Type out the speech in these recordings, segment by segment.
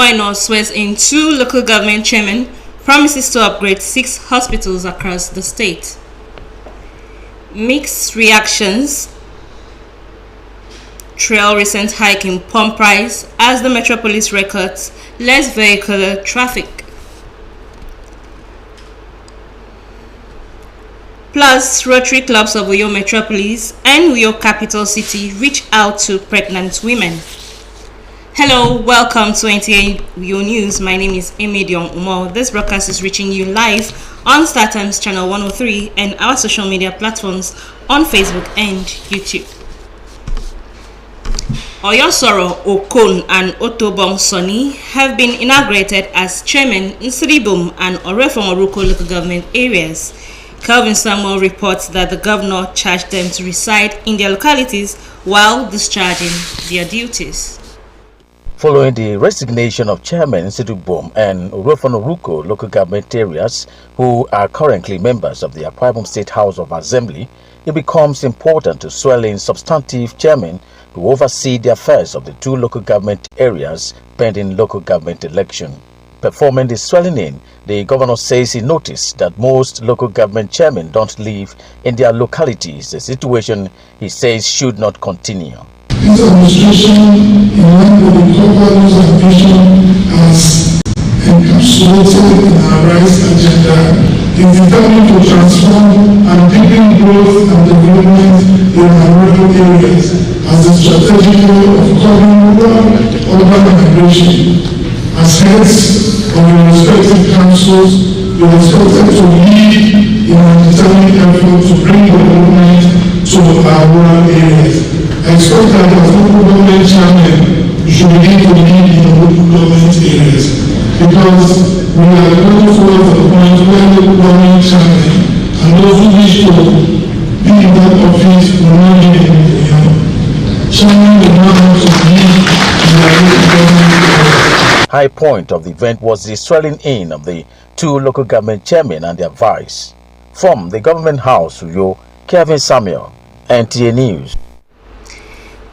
Moino swears in 2 local government chairmen, promises to upgrade 6 hospitals across the state. Mixed reactions trail recent hike in pump price as the metropolis records less vehicular traffic. Plus, Rotary clubs of Uyo Metropolis and Uyo Capital City reach out to pregnant women. Hello, welcome to NTA Uyo News. My name is Emedion Umo. This broadcast is reaching you live on StarTimes Channel 103 and our social media platforms on Facebook and YouTube. Oyosoro Okon and Otobong Soni have been inaugurated as chairmen in Sribum and Orefon Oruko local government areas. Kelvin Samuel reports that the governor charged them to reside in their localities while discharging their duties. Following the resignation of Chairman Sidubom and Orefon Oruko local government areas, who are currently members of the Akwa Ibom State House of Assembly, it becomes important to swear in substantive chairmen to oversee the affairs of the 2 local government areas pending local government election. Performing the swearing in, the governor says he noticed that most local government chairmen don't live in their localities, a situation he says should not continue. This administration, in line with the core values and vision as encapsulated in our RISE agenda, is determined to transform and deepen growth and development in our rural areas as a strategic goal of curbing urban migration. As heads of your respective councils, you are expected to lead in a determined effort to bring development to our rural areas. I expect that as local government chairman, you should begin to lead in the local government areas, because we are going towards the point where local government chairman and those who wish to be in that office will not be in the chairman will not have to be in the local government areas. High point of the event was the swearing in of the 2 local government chairmen and their vice. From the government house, Uyo, Kelvin Samuel, NTA News.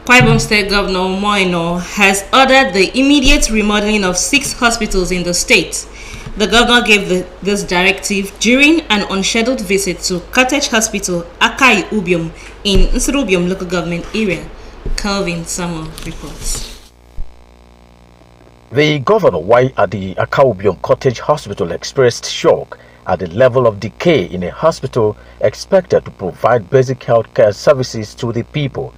Akwa Ibom State Governor Moino has ordered the immediate remodeling of 6 hospitals in the state. The governor gave this directive during an unscheduled visit to Cottage Hospital, Akai Ubium, in Nsrubium local government area. Kelvin Samuel reports. The governor, while at the Akaubium Cottage Hospital, expressed shock at the level of decay in a hospital expected to provide basic health care services to the people.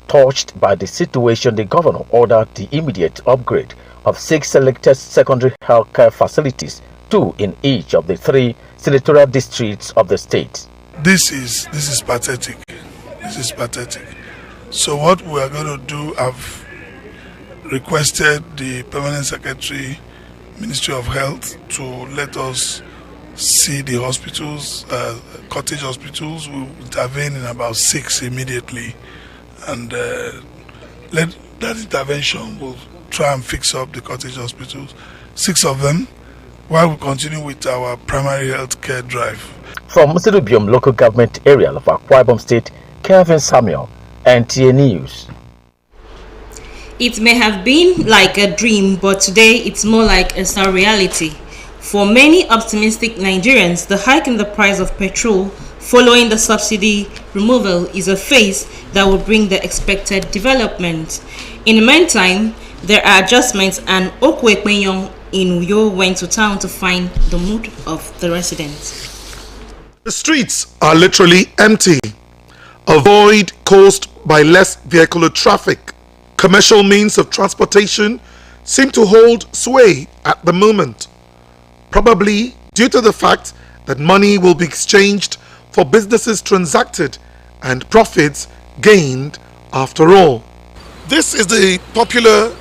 Touched by the situation, the governor ordered the immediate upgrade of 6 selected secondary health care facilities, 2 in each of the 3 senatorial districts of the state. This is pathetic. This is pathetic. So what we are going to do, I've requested the Permanent Secretary, Ministry of Health, to let us see the hospitals, cottage hospitals. We'll intervene in about 6 immediately, and let that intervention will try and fix up the cottage hospitals, 6 of them, while we continue with our primary health care drive. From Nsrubium local government area of Akwa Ibom State, Kelvin Samuel, NTA News. It may have been like a dream, but today it's more like a sad reality. For many optimistic Nigerians, the hike in the price of petrol following the subsidy removal is a phase that will bring the expected development. In the meantime, there are adjustments, and Okwe Kwenyong in Uyo went to town to find the mood of the residents. The streets are literally empty. A void caused by less vehicular traffic. Commercial means of transportation seem to hold sway at the moment, probably due to the fact that money will be exchanged for businesses transacted and profits gained after all. This is the popular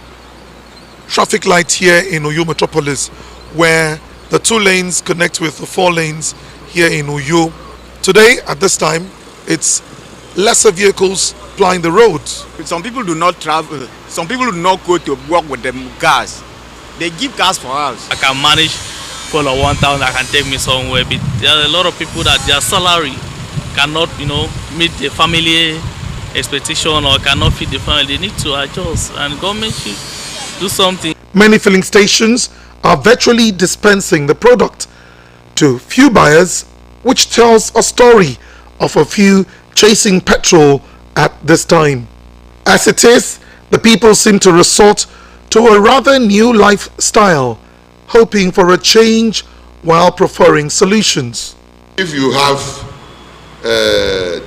traffic light here in Uyo Metropolis, where the 2 lanes connect with the 4 lanes here in Uyo. Today, at this time, it's lesser vehicles plying the roads. Some people do not travel. Some people do not go to work with them cars. They give cars for us. I can manage for 1,000. I can take me somewhere. But there are a lot of people that their salary cannot, meet the family expectation or cannot feed the family. They need to adjust, and government should do something. Many filling stations are virtually dispensing the product to few buyers, which tells a story of a few chasing petrol at this time. As it is, the people seem to resort to a rather new lifestyle, hoping for a change while preferring solutions. If you have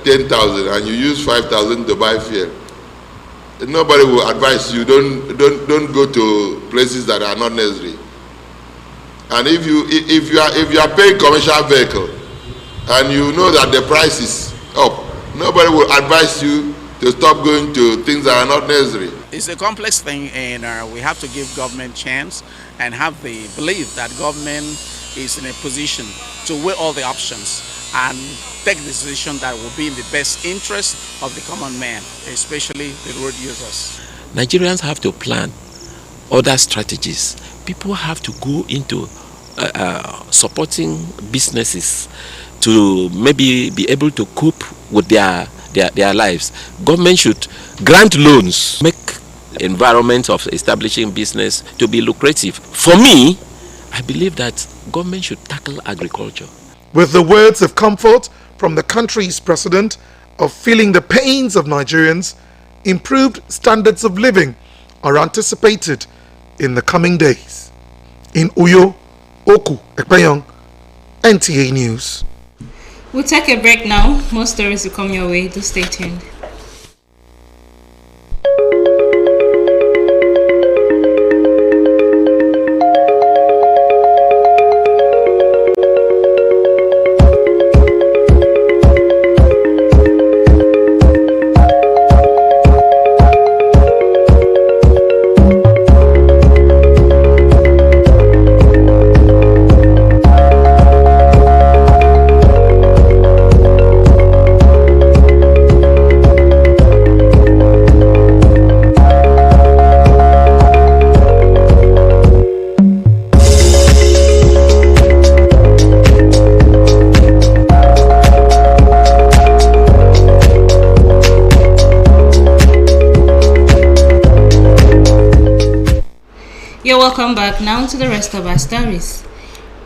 10,000 and you use 5,000 to buy fuel, nobody will advise you don't go to places that are not necessary. And if you are paying commercial vehicle and you know that the price is up, nobody will advise you to stop going to things that are not necessary. It's a complex thing, and we have to give government chance and have the belief that government is in a position to weigh all the options and take the decision that will be in the best interest of the common man, especially the road users. Nigerians have to plan other strategies. People have to go into supporting businesses to maybe be able to cope with their lives. Government should grant loans, make environment of establishing business to be lucrative. For me, I believe that government should tackle agriculture. With the words of comfort from the country's president of feeling the pains of Nigerians, improved standards of living are anticipated in the coming days. In Uyo, Oku Ekpeyong, NTA News. We'll take a break now. More stories will come your way. Do stay tuned. You're welcome back now to the rest of our stories.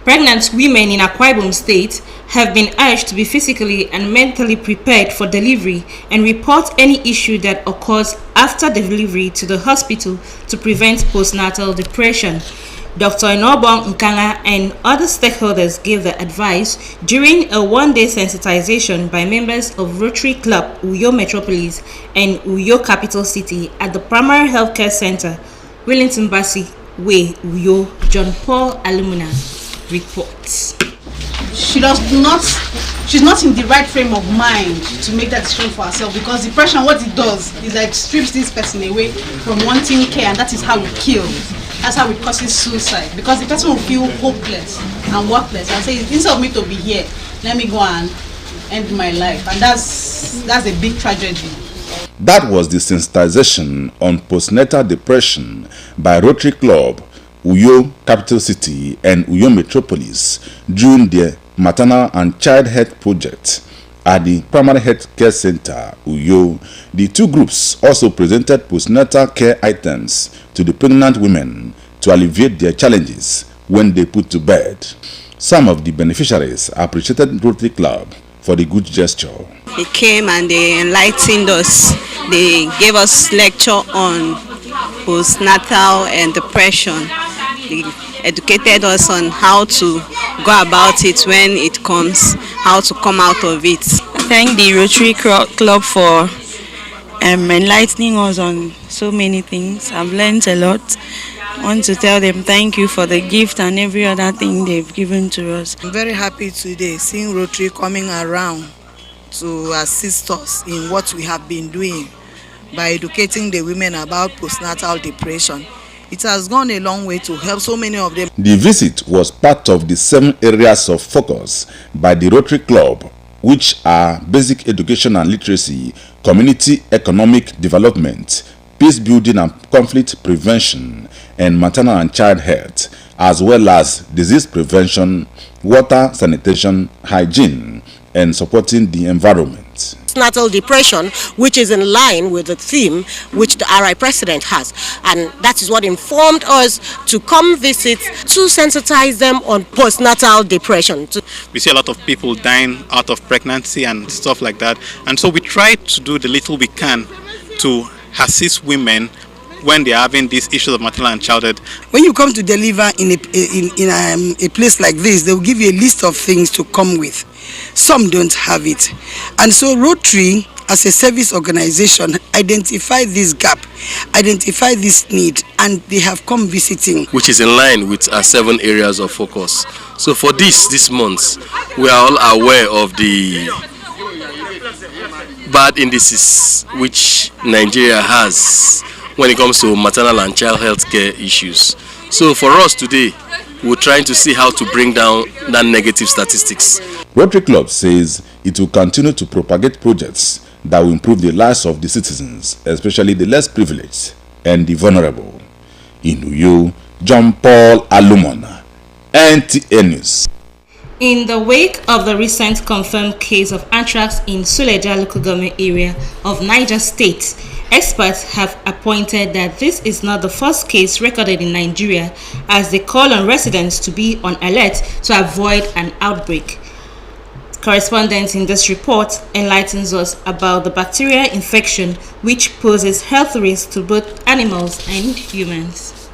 Pregnant women in Akwa Ibom State have been urged to be physically and mentally prepared for delivery and report any issue that occurs after delivery to the hospital to prevent postnatal depression. Dr. Inobong Nkanga and other stakeholders gave the advice during a one-day sensitization by members of Rotary Club Uyo Metropolis and Uyo Capital City at the Primary Healthcare Center, Wellington Basi Way, Uyo. John Paul Alumina reports. She's not in the right frame of mind to make that decision for herself, because depression, what it does is like strips this person away from wanting care, and that is how it kills. That's how it causes suicide, because the person will feel hopeless and worthless and say, instead of me to be here, let me go and end my life. And that's a big tragedy. That was the sensitization on postnatal depression by Rotary Club, Uyo Capital City and Uyo Metropolis during the Maternal and Child Health Project at the Primary Health Care Center, Uyo. The two groups also presented postnatal care items to the pregnant women to alleviate their challenges when they put to bed. Some of the beneficiaries appreciated Rotary Club for the good gesture. They came and they enlightened us. They gave us lecture on postnatal and depression. They educated us on how to go about it when it comes, how to come out of it. I thank the Rotary Club for enlightening us on so many things. I've learned a lot. I want to tell them thank you for the gift and every other thing they've given to us. I'm very happy today seeing Rotary coming around to assist us in what we have been doing by educating the women about postnatal depression. It has gone a long way to help so many of them. The visit was part of the 7 areas of focus by the Rotary Club, which are basic education and literacy, community economic development, peace building and conflict prevention, and maternal and child health, as well as disease prevention, water, sanitation, hygiene, and supporting the environment. postnatal depression, which is in line with the theme which the RI president has. And that is what informed us to come visit to sensitize them on postnatal depression. We see a lot of people dying out of pregnancy and stuff like that. And so we try to do the little we can to assist women when they are having these issues of maternal and childhood. When you come to deliver in a place like this, they will give you a list of things to come with. Some don't have it. And so Rotary, as a service organization, identify this gap, identify this need, and they have come visiting. Which is in line with our 7 areas of focus. So for this month, we are all aware of the bad indices which Nigeria has when it comes to maternal and child health care issues. So for us today, we're trying to see how to bring down that negative statistics. Rotary Club says it will continue to propagate projects that will improve the lives of the citizens, especially the less privileged and the vulnerable. In Uyo, John Paul Alumon, NTA News. In the wake of the recent confirmed case of anthrax in Suleja local government area of Niger State, experts have appointed that this is not the first case recorded in Nigeria, as they call on residents to be on alert to avoid an outbreak. Correspondent in this report enlightens us about the bacterial infection which poses health risks to both animals and humans.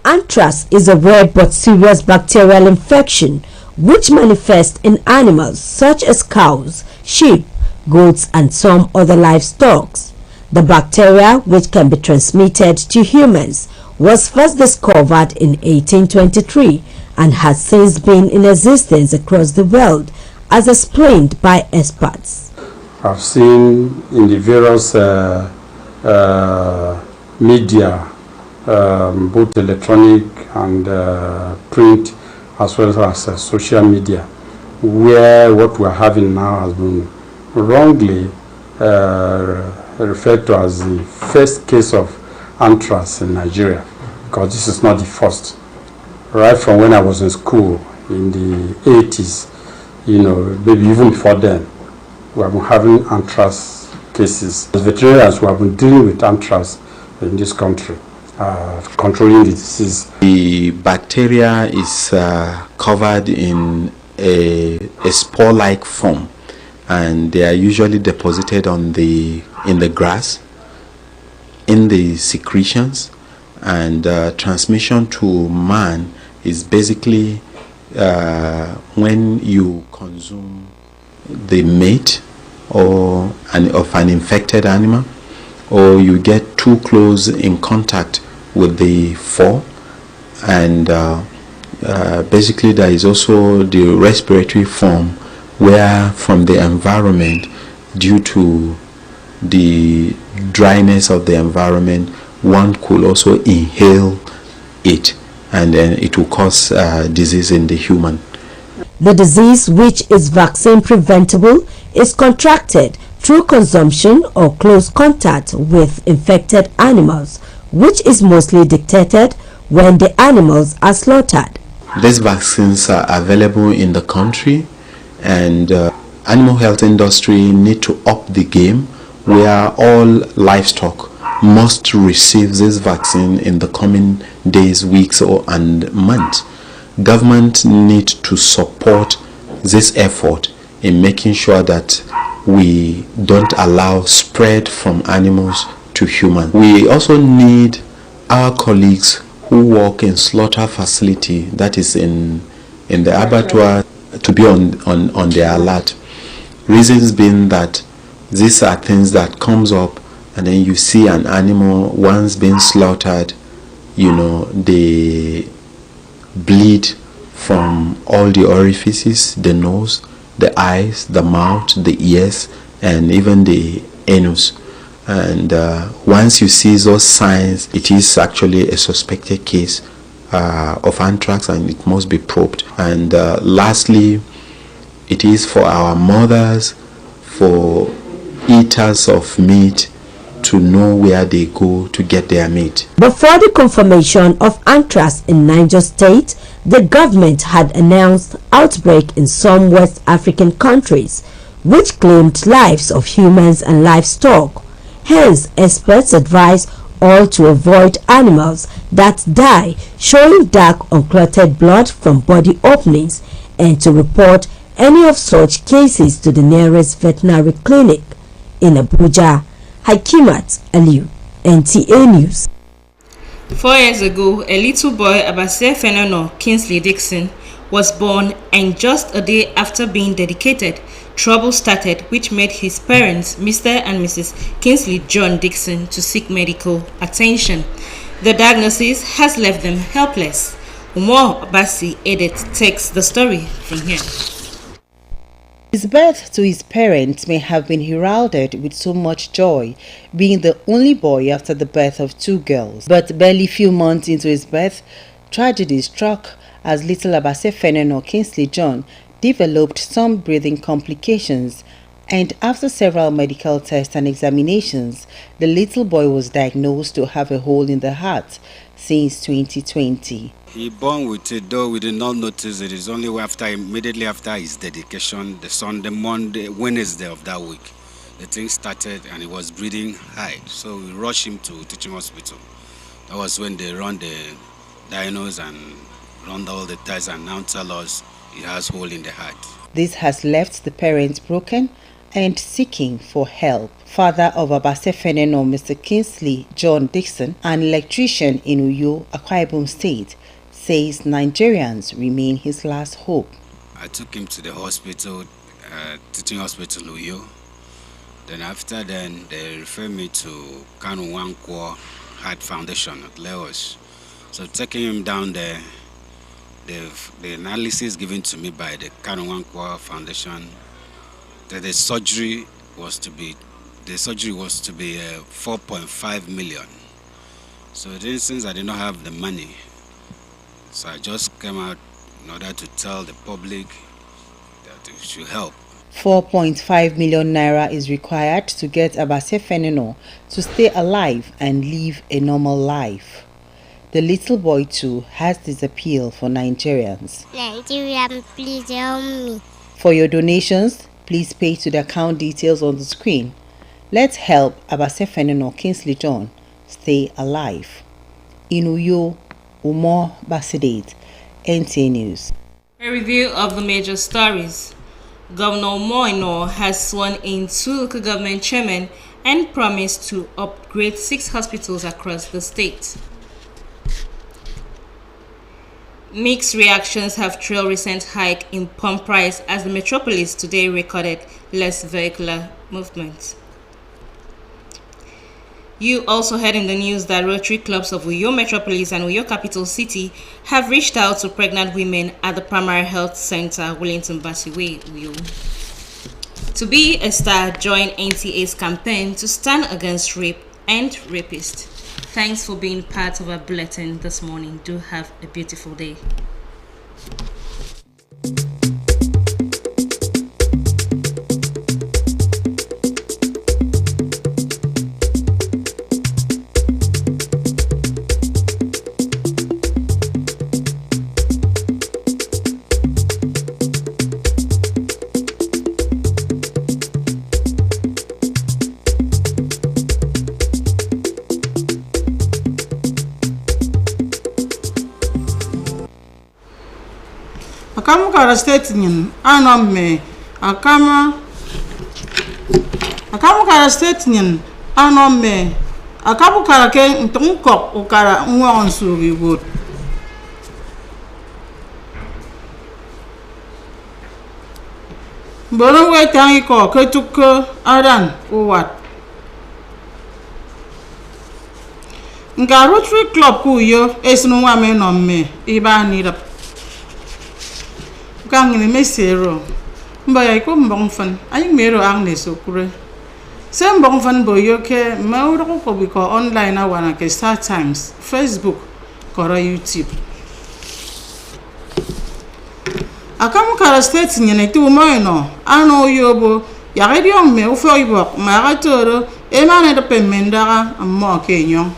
Anthrax is a rare but serious bacterial infection which manifests in animals such as cows, sheep, goats, and some other livestock. The bacteria, which can be transmitted to humans, was first discovered in 1823 and has since been in existence across the world, as explained by experts. I've seen in the various media, both electronic and print, as well as social media, where what we're having now has been wrongly referred to as the first case of anthrax in Nigeria, because this is not the first. Right from when I was in school in the 80s, maybe even before then, we have been having anthrax cases. As veterinarians, we have been dealing with anthrax in this country, controlling the disease. The bacteria is covered in a spore-like form, and they are usually deposited in the grass, in the secretions, and transmission to man is basically when you consume the meat of an infected animal, or you get too close in contact with the fur, and basically there is also the respiratory form, where from the environment, due to the dryness of the environment, one could also inhale it, and then it will cause disease in the human. The disease, which is vaccine preventable, is contracted through consumption or close contact with infected animals, which is mostly dictated when the animals are slaughtered. These vaccines are available in the country, and animal health industry need to up the game, where all livestock must receive this vaccine in the coming days, weeks, and months. Government need to support this effort in making sure that we don't allow spread from animals to humans. We also need our colleagues who work in slaughter facility, that is in the abattoir, to be on their alert. Reasons being that these are things that comes up, and then you see an animal once being slaughtered, they bleed from all the orifices, the nose, the eyes, the mouth, the ears, and even the anus. And once you see those signs, it is actually a suspected case of anthrax, and it must be probed. And lastly, it is for our mothers, for eaters of meat, to know where they go to get their meat. Before the confirmation of anthrax in Niger State, the government had announced outbreak in some West African countries, which claimed lives of humans and livestock. Hence, experts advise all to avoid animals that die showing dark unclotted blood from body openings and to report any of such cases to the nearest veterinary clinic. In Abuja, Hakimat Aliu, NTA News. 4 years ago, a little boy, Abase Fenano Kingsley Dixon, was born, and just a day after being dedicated, trouble started, which made his parents, Mr. and Mrs. Kingsley John Dixon, to seek medical attention. The diagnosis has left them helpless. Umar Basi Edit takes the story from here. His birth to his parents may have been heralded with so much joy, being the only boy after the birth of 2 girls. But barely few months into his birth, tragedy struck as little Abase Fenano Kingsley John developed some breathing complications, and after several medical tests and examinations, the little boy was diagnosed to have a hole in the heart since 2020. He born with it, though we did not notice it. It's only immediately after his dedication, the Wednesday of that week, the thing started and he was breathing high. So we rushed him to teaching hospital. That was when they run the diagnose and run all the tests and now tell us he has hole in the heart. This has left the parents broken and seeking for help. Father of Abase Fenano, Mr. Kingsley John Dixon, an electrician in Uyo, Akwa Ibom State, says Nigerians remain his last hope. I took him to the hospital, teaching hospital Uyo. Then after then, they referred me to Kanu Wankwo Heart Foundation at Lagos. So taking him down there, the analysis given to me by the Kanu Wankwo Foundation, that the surgery was to be 4.5 million. So then, since I did not have the money, so I just came out in order to tell the public that they should help. 4.5 million naira is required to get Abase Fenano to stay alive and live a normal life. The little boy too has this appeal for Nigerians. Nigerian, please help me. For your donations, please pay to the account details on the screen. Let's help Abase Fenano Kingsley John stay alive. In Uyo, Umar Basidate, NTA News. A review of the major stories. Governor Moino has sworn in 2 local government chairmen and promised to upgrade 6 hospitals across the state. Mixed reactions have trailed recent hike in pump price as the metropolis today recorded less vehicular movement. You also heard in the news that Rotary clubs of Uyo Metropolis and Uyo Capital City have reached out to pregnant women at the Primary Health Center, Wellington Basiwe, Uyo. To be a star, join NTA's campaign to stand against rape and rapists. Thanks for being part of our bulletin this morning. Do have a beautiful day. Akamu kara state nyin anomme akamu kara state nyin anomme akabu kara ke ntunkok ukara nwa onsugi wood Bono we tangi ko ketuk aran uwat Nga Rotary Club kuyo esinu wa me no me iba ni rap Kangini mesero mbaya iko mbong fan ayi mero angne sokure sem mbong fan boyo ke mauro ko biko online awana ke Star Times Facebook kora YouTube akamu kara state nyene tu moino ano yobo ya radio me ufo ibo ma gatoro e mane de pemendara ammo kenyo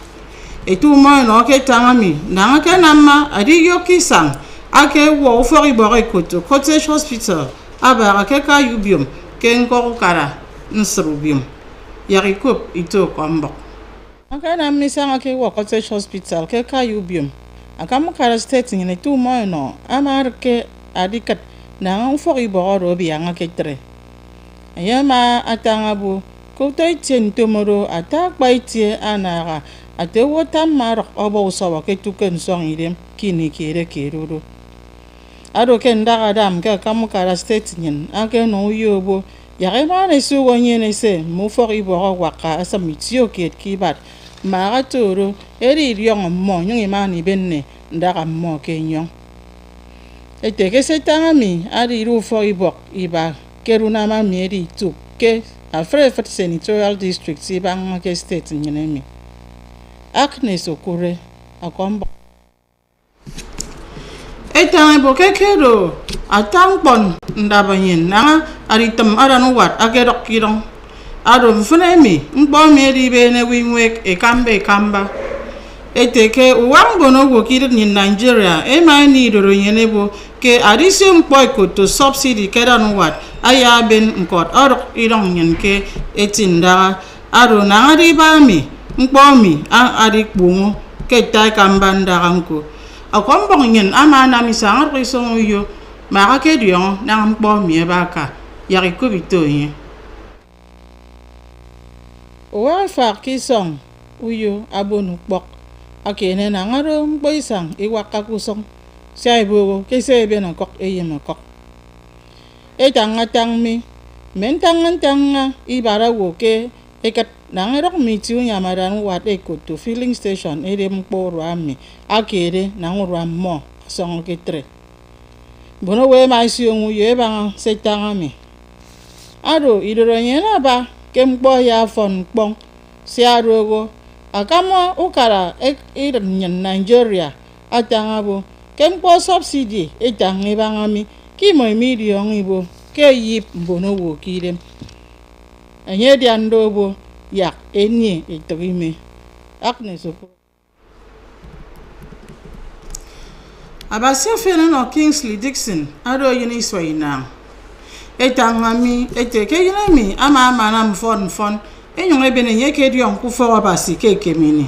e tu moino ke tangami nanga ke namma adi yokisang ake wo ufori bore koto cottage hospital aba akeka yubium ken ko kara nsrubium yarikup ito kombok akana misanga ke wo cottage hospital ke kayubium akamu kara state ngene tu mo no amar ke adikat na ngfo iboro bi anga ketre ayama atanga bu ko toy tien tomoro atak baitie anara ate wota mar obo sawa ke tuken song idem kini kere keruru ado ken daga dam ke kamu kara state nyen ake no yobo yare ma ne su wonye ne se mu fo iboro waka asamitio ket kibat mara toro eri riong mo nyong imani benne ndaga mo kenyon ete ke setangami ari ru fo ibok iba keruna ma mieri tu ke afre fat senatorial district ibang ke state nyenemi akne sokure akombo etang boke kero atang pon ndabanyen na ari tam aranu wat agerok kirong ado mfunemi mbo mieri bene winwek e kamba eteke uwambono wokiri ni Nigeria emani doro yenebo ke arisi mpoiko to subsidy kera no wat aya ben nkot orok irong nyenke etinda aro na ari bami mpomi ari kpungu ke tai kambanda ranko akombong nyen amana misangar risong yo maka ke diong na mpomi baka yari kubito yen owa fa kisong uyo abonu pok akene na ngaro mboisang iwaka kusong saibo kese be na kok eyema kok etanga tangmi mentanga ibara woke ekat na ngaro mitiu nyamaran wat ekoto filling station ere mporo ami akere na ngoro mo song ketre bono we mai siungu yeba setanga mi aro idoro nyena ba kempo ya fon pong siarogo akama ukara nyen Nigeria atangabo kempo subsidy etangi bangami kimo million ibo ke yip bono wo kirem enye diandobo yak enye etrime akne sopo abasi fene no Kingsley Dixon ado yini soina etangami eteke yinami ama na mfon enyon ebe ne yeke dion ku fo abasi keke mini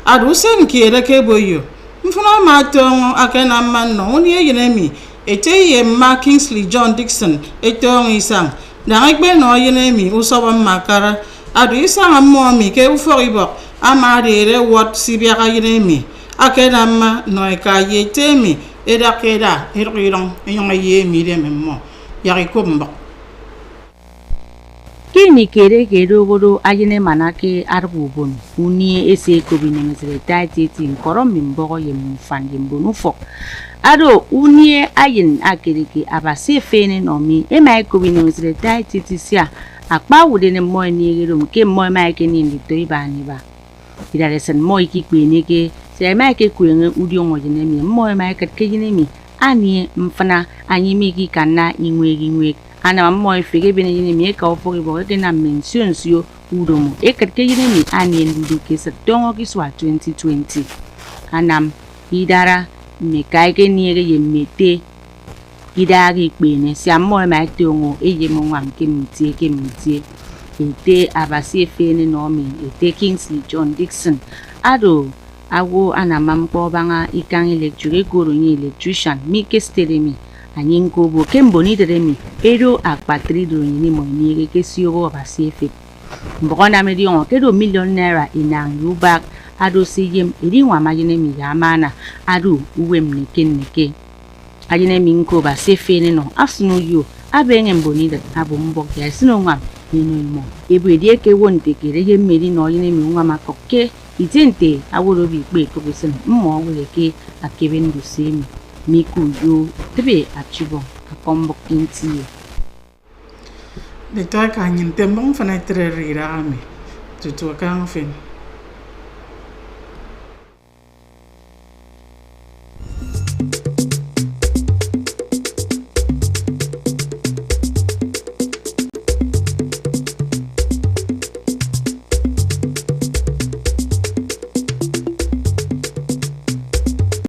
adu sen kiere ke boyo mfuna ma tongo akena man no ni yinami eteye ma Kingsley John Dixon etong isang na egbe no yinami usoba makara adu isang ammo mi ke u fo ibo amare what sibia ka yinami akena ma no ka yetemi edakeda irong enyon ye mi de memmo yari komba kini kere goro ayene manake arbubon uni ese kobine mesre tati nkoro mimbogo yemfan yembonu fo ado uni ayen akereke abase fene no mi e mai kobine mesre tati tisia akpa wude ne mo ni gero ke mo mai ke ni ndito ibani ba idare sen mo ikikwe ne ke se mai ke kwenye udi ongo jene mi mo mai ke jene mi ani mfana anyi mi ki kana inwe ana mo fege bene yini mi ka ofori bo ke na mention sio udomo e katke yini mi ani ndu ke sa tongo ki swa 2020 anam idara me kai ke ni ge yemete idari pene si amo ma tongo e ye mo ngam ke mitie ete abasi fene no mi ete Kingsley John Dixon ado awo anamam ko banga ikang electric guru ni electrician mi ke stelemi anyin ko bo kemboni deremi ero akpatri do ni mo ni ke siyo ba sefe mbona me dion ke do million naira inang you back ado siyem iri wa majine mi yamana ado uwem neke ajine mi nko ba sefe ne no asunu yo abenge mboni de abo mbok ya sino ngam ni no mo ebu edie ke wonte ke reje meri no yine mi ngama kokke itente aworo bi pe ko besen mo wole ke akebe ndu semi miku yo tebe achibo akombo kinti de ta ka nyin tembong fana trerira ami tutu kan fen